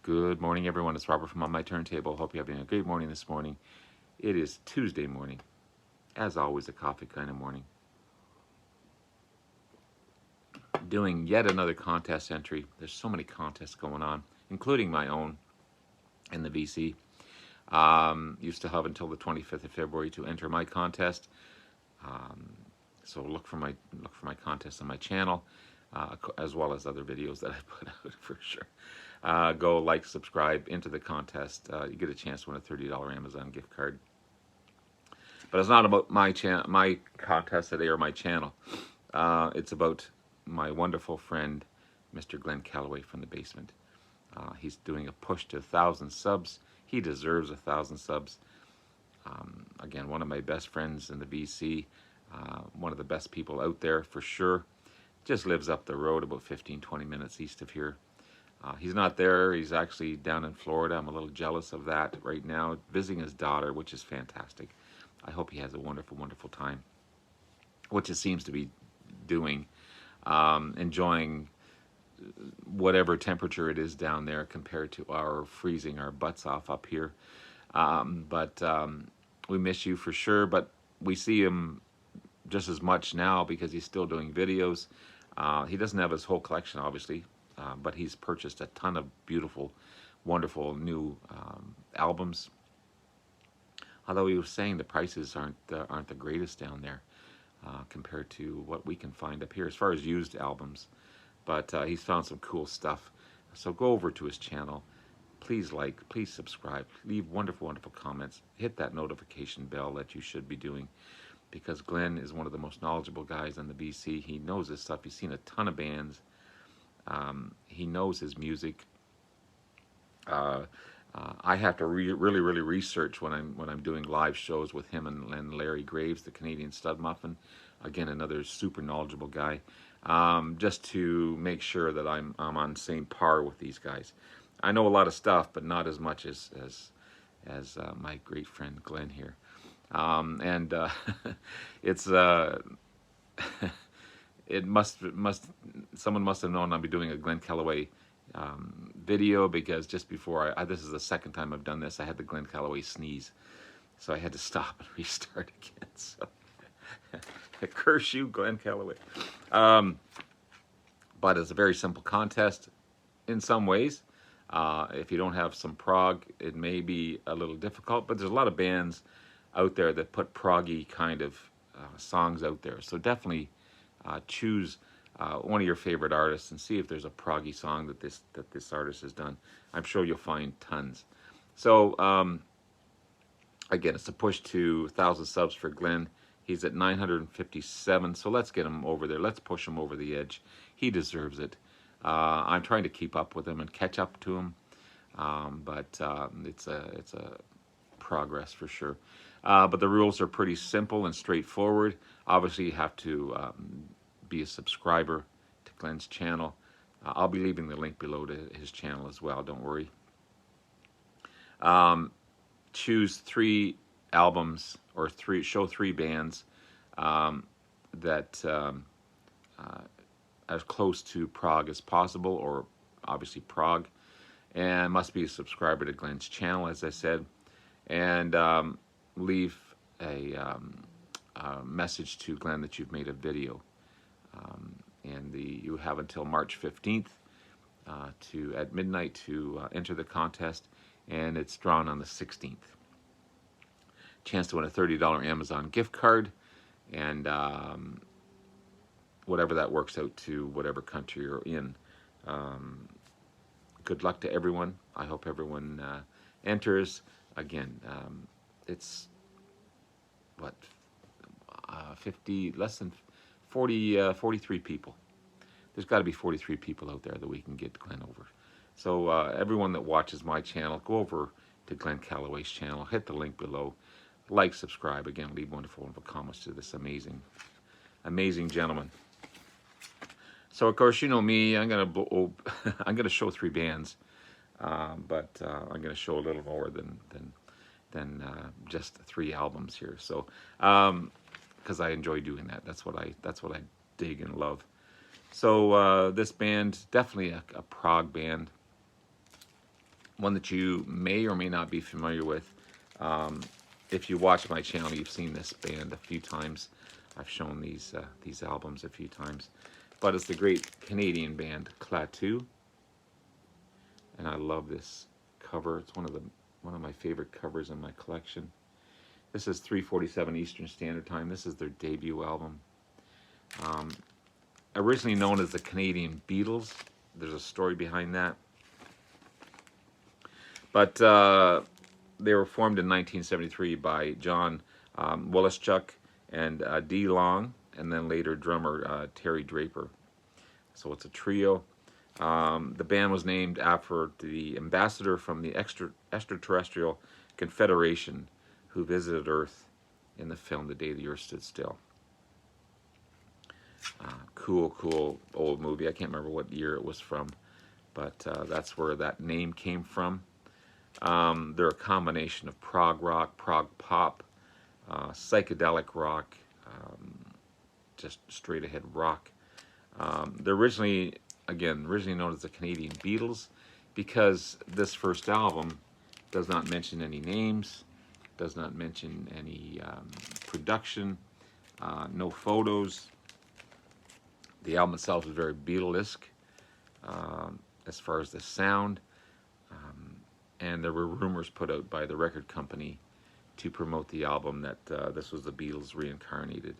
Good morning, everyone. It's Robert from On My Turntable. Hope you're having a great morning this morning. It is Tuesday morning. As always, a coffee kind of morning. Doing yet another contest entry. There's so many contests going on, including my own in the VC. You still have until the 25th of February to enter my contest. So look for my contest on my channel, as well as other videos that I put out for sure. Go like, subscribe, into the contest. You get a chance to win a $30 Amazon gift card. But it's not about my contest today or my channel. It's about my wonderful friend, Mr. Glen Kellaway from the basement. He's doing a push to 1,000 subs. He deserves 1,000 subs. Again, one of my best friends in the BC. One of the best people out there for sure. Just lives up the road about 15-20 minutes east of here. He's not there. He's actually down in Florida. I'm a little jealous of that right now, visiting his daughter, which is fantastic. I hope he has a wonderful, wonderful time, which it seems to be doing, enjoying whatever temperature it is down there compared to our freezing our butts off up here. But we miss you for sure, but we see him just as much now because he's still doing videos. He doesn't have his whole collection, obviously, but he's purchased a ton of beautiful, wonderful new albums. Although he was saying the prices aren't the greatest down there compared to what we can find up here as far as used albums. But he's found some cool stuff. So go over to his channel. Please like, please subscribe, leave wonderful, wonderful comments. Hit that notification bell that you should be doing, because Glenn is one of the most knowledgeable guys in the BC. He knows his stuff. He's seen a ton of bands. He knows his music. I have to really research when I'm doing live shows with him and Larry Graves, the Canadian Stud Muffin. Again, another super knowledgeable guy. Just to make sure that I'm on the same par with these guys. I know a lot of stuff, but not as much as my great friend Glenn here. It's it must someone must have known I'll be doing a Glen Kellaway video, because just before this is the second time I've done this, I had the Glen Kellaway sneeze, so I had to stop and restart again. So curse you, Glen Kellaway. But it's a very simple contest in some ways. If you don't have some prog, it may be a little difficult, but there's a lot of bands out there that put proggy kind of songs out there. So definitely choose one of your favorite artists and see if there's a proggy song that this artist has done. I'm sure you'll find tons. So again, it's a push to 1,000 subs for Glenn. He's at 957, so let's get him over there. Let's push him over the edge. He deserves it. I'm trying to keep up with him and catch up to him, but it's a progress for sure. But the rules are pretty simple and straightforward. Obviously, you have to be a subscriber to Glenn's channel. I'll be leaving the link below to his channel as well, don't worry. Choose 3 albums, or show 3 bands that as close to prog as possible, or obviously prog, and must be a subscriber to Glenn's channel, as I said, and leave a message to Glenn that you've made a video. And you have until March 15th at midnight to enter the contest, and it's drawn on the 16th. Chance to win a $30 Amazon gift card, and whatever that works out to, whatever country you're in. Good luck to everyone. I hope everyone enters. Again, it's what, 50, less than 40, 43 people. There's got to be 43 people out there that we can get Glenn over. So everyone that watches my channel, go over to Glen Kellaway's channel, hit the link below, like, subscribe, again, leave wonderful, wonderful comments to this amazing, amazing gentleman. So of course, you know me, I'm gonna show 3 bands, but I'm gonna show a little more than just 3 albums here. So because I enjoy doing that. That's what I dig and love. So this band, definitely a prog band. one that you may or may not be familiar with. If you watch my channel, you've seen this band a few times. I've shown these albums a few times. But it's the great Canadian band Klaatu. And I love this cover. It's one of my favorite covers in my collection. This is 3:47 Eastern Standard Time. This is their debut album. Originally known as the Canadian Beatles. There's a story behind that. But they were formed in 1973 by John Wolischuk and Dee Long, and then later drummer Terry Draper. So it's a trio. The band was named after the ambassador from the extraterrestrial confederation who visited Earth in the film The Day the Earth Stood Still. Cool old movie. I can't remember what year it was from, but that's where that name came from. They're a combination of prog rock, prog pop, psychedelic rock, just straight ahead rock. They're originally known as the Canadian Beatles, because this first album does not mention any names, does not mention any production, no photos. The album itself is very Beatlesque as far as the sound, and there were rumors put out by the record company to promote the album that this was the Beatles reincarnated.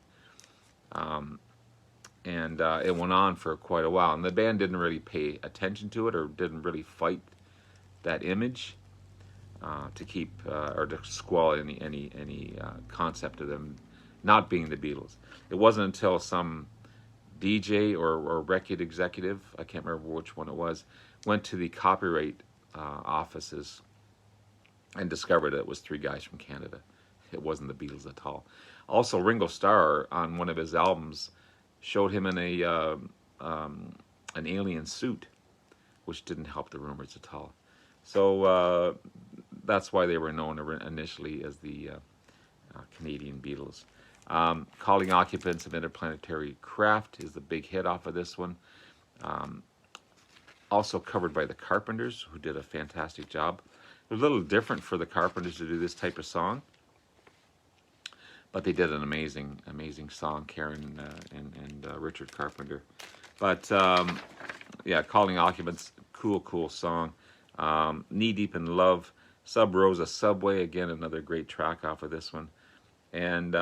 And it went on for quite a while, and the band didn't really pay attention to it, or didn't really fight that image to keep or to squall any concept of them not being the Beatles. It wasn't until some DJ or record executive, I can't remember which one it was, went to the copyright offices and discovered it was three guys from Canada. It wasn't the Beatles at all. Also, Ringo Starr on one of his albums showed him in an alien suit, which didn't help the rumors at all. So that's why they were known initially as the Canadian Beatles. Calling Occupants of Interplanetary Craft is the big hit off of this one. Also covered by the Carpenters, who did a fantastic job. It was a little different for the Carpenters to do this type of song, but they did an amazing song, Karen and Richard Carpenter. But yeah, Calling Occupants, cool song. Knee Deep in Love, Sub Rosa Subway, again another great track off of this one. And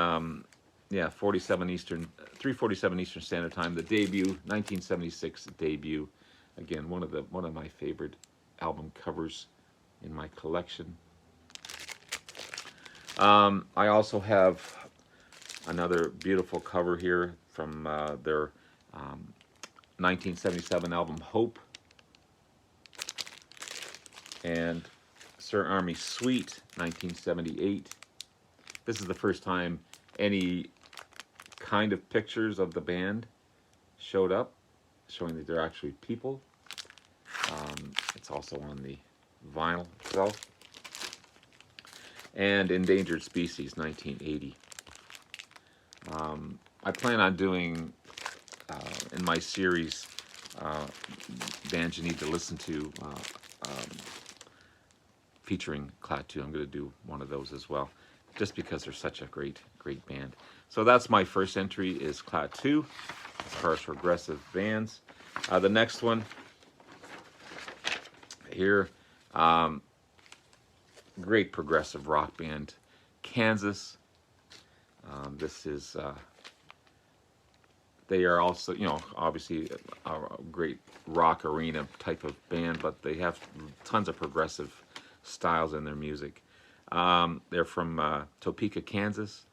yeah, 3:47 Eastern Standard Time, the debut, 1976 debut. Again, one of my favorite album covers in my collection. I also have another beautiful cover here from their 1977 album Hope, and Sir Army Suite, 1978. This is the first time any kind of pictures of the band showed up, showing that they're actually people. It's also on the vinyl itself. And Endangered Species, 1980. I plan on doing, in my series, bands you need to listen to, featuring Klaatu. I'm going to do one of those as well, just because they're such a great band. So that's my first entry, is Klaatu, as far as progressive bands. The next one here, great progressive rock band, Kansas. This is, they are also, obviously a great rock arena type of band, but they have tons of progressive styles in their music. They're from Topeka, Kansas.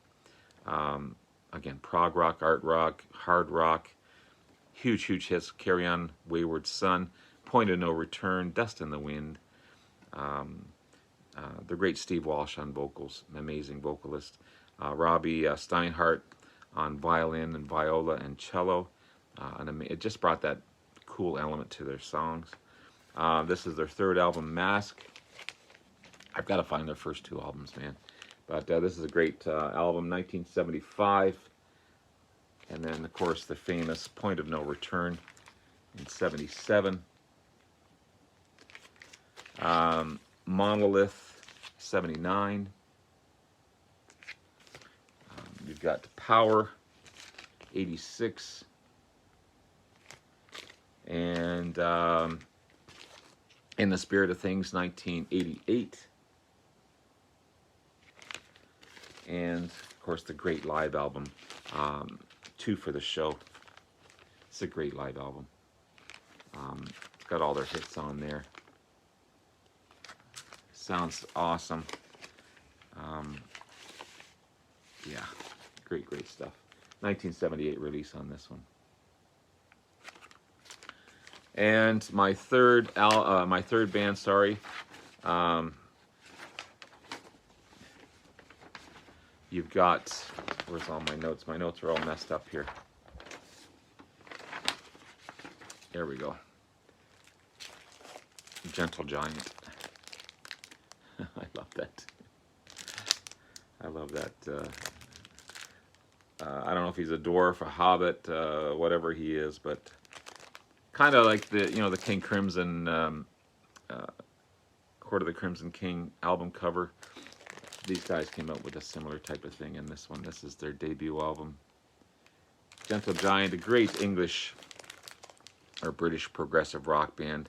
Again, prog rock, art rock, hard rock, huge hits: Carry On, Wayward Son, Point of No Return, Dust in the Wind. The great Steve Walsh on vocals, an amazing vocalist. Robbie Steinhardt on violin and viola and cello. It just brought that cool element to their songs. This is their third album, Mask. I've got to find their first two albums, man. But this is a great album, 1975. And then, of course, the famous Point of No Return in 77. Monolith, 79. You've got Power, 86. And In the Spirit of Things, 1988. And, of course, the great live album, Two for the Show. It's a great live album. It's got all their hits on there. Sounds awesome. Yeah, great, great stuff. 1978 release on this one. And my third band, sorry. You've got, where's all my notes? My notes are all messed up here. There we go. Gentle Giant. I love that. I love that. I don't know if he's a dwarf, a hobbit, whatever he is, but kind of like the King Crimson, Court of the Crimson King album cover. These guys came out with a similar type of thing in this one. This is their debut album. Gentle Giant, a great English or British progressive rock band.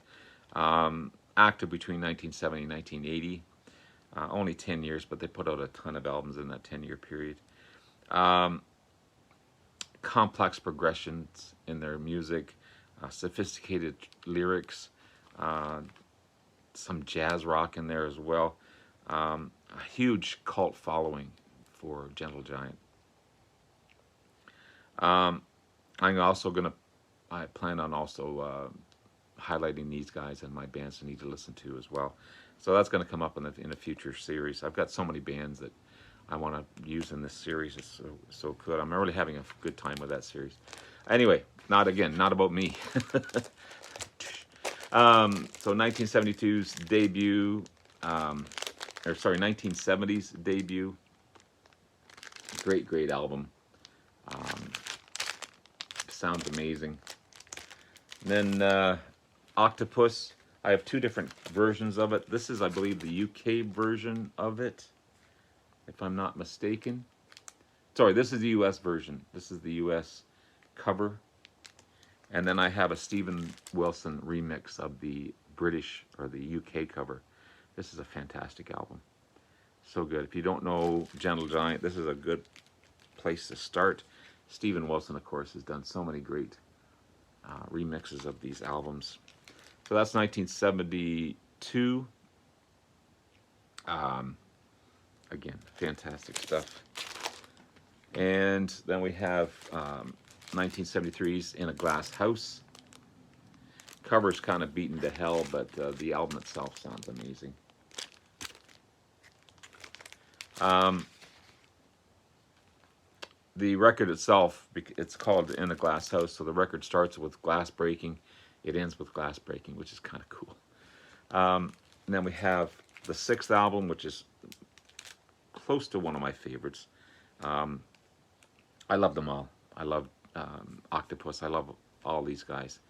Active between 1970 and 1980. Only 10 years, but they put out a ton of albums in that 10-year period. Complex progressions in their music, sophisticated lyrics, some jazz rock in there as well. A huge cult following for Gentle Giant. I'm also going to, I plan on also highlighting these guys and my bands to need to listen to as well. So that's going to come up in a future series. I've got so many bands that I want to use in this series. It's so good. I'm really having a good time with that series. Anyway, not about me. So 1972's debut, 1970's debut. Great, great album. Sounds amazing. And then Octopus. I have two different versions of it. This is, I believe, the UK version of it, if I'm not mistaken. Sorry, this is the US version. This is the US cover. And then I have a Stephen Wilson remix of the British or the UK cover. This is a fantastic album. So good. If you don't know Gentle Giant, this is a good place to start. Stephen Wilson, of course, has done so many great remixes of these albums. So that's 1972. Again, fantastic stuff. And then we have 1973's In a Glass House. Cover's kind of beaten to hell, but the album itself sounds amazing. The record itself, it's called In a Glass House, so the record starts with glass breaking. It ends with glass breaking, which is kind of cool. And then we have the sixth album, which is close to one of my favorites. I love them all. I love Octopus. I love all these guys.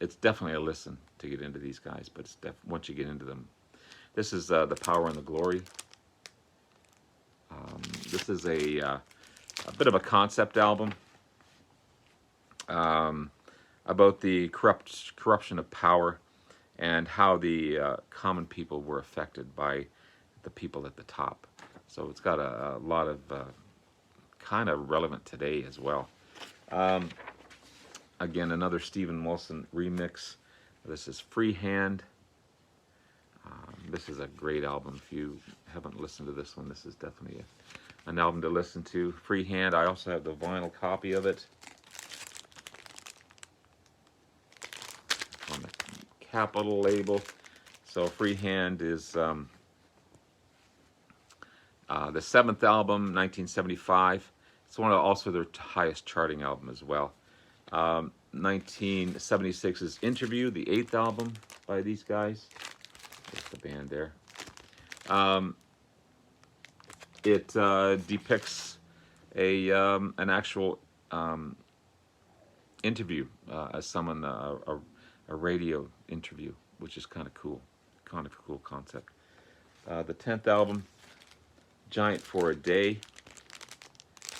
It's definitely a listen to get into these guys, but it's once you get into them. This is The Power and the Glory. This is a bit of a concept album about the corruption of power and how the common people were affected by the people at the top. So it's got a lot of kind of relevant today as well. Again, another Stephen Wilson remix. This is Freehand. This is a great album. If you haven't listened to this one, this is definitely an album to listen to. Freehand. I also have the vinyl copy of it on the Capitol label. So Freehand is the seventh album, 1975. It's one of also their highest charting album as well. 1976's Interview, the eighth album by these guys. There's the band there. It depicts an actual interview as someone a radio interview, which is kind of cool. kind of a cool concept. The 10th album, Giant for a Day.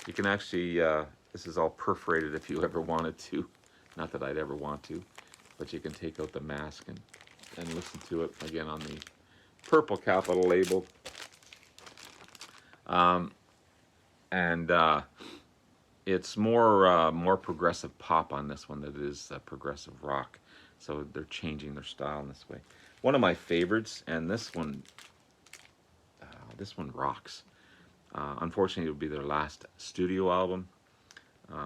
You can actually, this is all perforated if you ever wanted to. Not that I'd ever want to, but you can take out the mask and listen to it again on the purple capital label. And it's more progressive pop on this one than it is progressive rock. So they're changing their style in this way. One of my favorites, and this one rocks. Unfortunately, it would be their last studio album.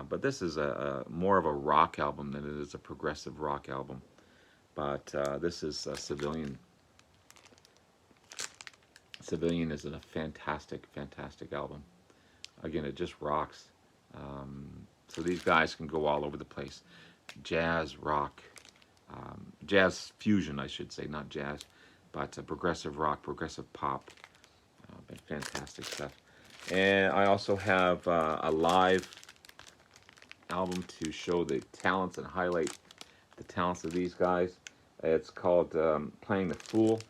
But this is a more of a rock album than it is a progressive rock album. But this is Civilian. Civilian is a fantastic, fantastic album. Again, it just rocks. So these guys can go all over the place. Jazz, rock, jazz fusion, I should say, not jazz, but progressive rock, progressive pop. Fantastic stuff. And I also have a live album to show the talents and highlight the talents of these guys. It's called Playing the Fool.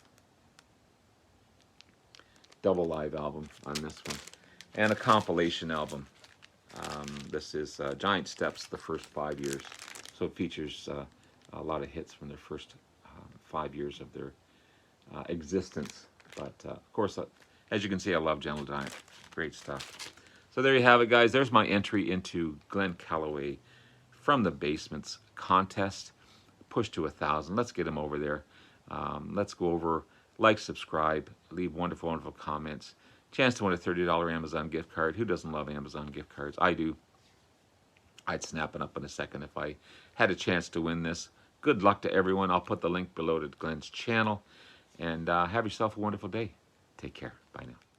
Double live album on this one. And a compilation album. This is Giant Steps, the first 5 years. So it features a lot of hits from their first 5 years of their existence. But of course, as you can see, I love Gentle Giant. Great stuff. So there you have it, guys. There's my entry into Glen Kellaway from the Basements contest. Push to 1,000. Let's get him over there. Let's go over, like, subscribe, leave wonderful, wonderful comments. Chance to win a $30 Amazon gift card. Who doesn't love Amazon gift cards? I do. I'd snap it up in a second if I had a chance to win this. Good luck to everyone. I'll put the link below to Glen's channel. And have yourself a wonderful day. Take care. Bye now.